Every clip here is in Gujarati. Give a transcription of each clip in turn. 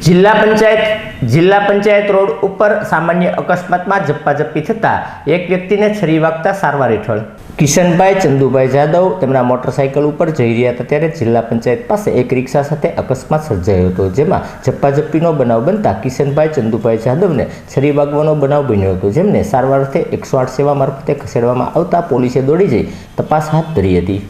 જિલ્લા પંચાયત રોડ ઉપર સામાન્ય અકસ્માતમાં ઝપાઝપી થતા એક વ્યક્તિને છરી વાગતા સારવાર હેઠળ કિશનભાઈ ચંદુભાઈ જાદવ તેમના મોટરસાઇકલ ઉપર જઈ રહ્યા હતા ત્યારે જિલ્લા પંચાયત પાસે એક રિક્ષા સાથે અકસ્માત સર્જાયો હતો, જેમાં ઝપાઝપીનો બનાવ બનતા કિશનભાઈ ચંદુભાઈ જાદવને છરી વાગવાનો બનાવ બન્યો હતો, જેમને સારવાર અર્થે 108 સેવા મારફતે ખસેડવામાં આવતા પોલીસે દોડી જઈ તપાસ હાથ ધરી હતી.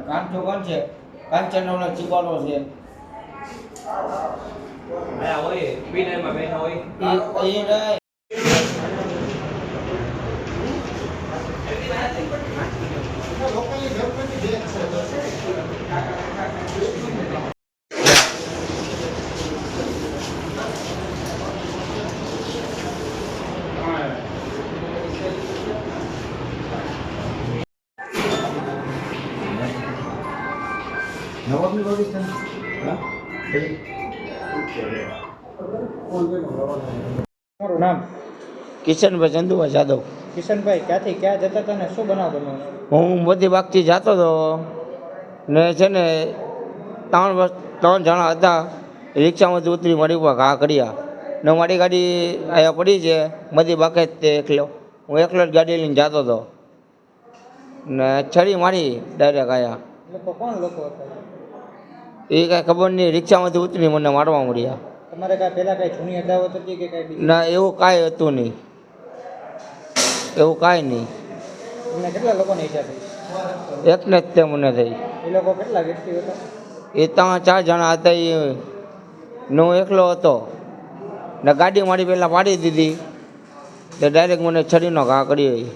કાંચો કોણ છે? કાંચનનો ચીકવાનો છે. આ હોય પીનામાં બેઠા હોય એ નહીં. તમારું નામ? કિશનભાઈ ચંદુભાઈ જાદવ. કિશનભાઈ ક્યાંથી ક્યાં જતા હતા ને શું બનાવ બન્યો? હું મોતી બાગથી જતો હતો ને છે ને ત્રણ જણા હતા. રિક્ષામાંથી ઉતરી મારી ઉપર ઘા કર્યા ને મારી ગાડી અહીંયા પડી છે મધી બાગે જ તે એકલો. હું એકલો જ ગાડી લઈને જતો હતો ને છરી મારી ડાયરેક્ટ આવ્યા. લોકો કોણ લોકો હતા? એ કાંઈ ખબર નહીં, રિક્ષામાંથી ઉતરી મને મારવા મળ્યા. તમારે કાંઈ પહેલાં કાંઈ જૂની અદાવત હતી કે કાંઈ બીજી? ના, એવું કાંઈ હતું નહીં, એવું કાંઈ નહીં. તમને કેટલા લોકોને ઈજા થઈ? એકને જ તે મને થઈ. એ લોકો કેટલા વ્યક્તિ હતા? એ 3-4 જણા હતા. એ હું એકલો હતો ને ગાડી મારી પહેલાં પાડી દીધી તો ડાયરેક્ટ મને છરીનો ઘા કર્યો.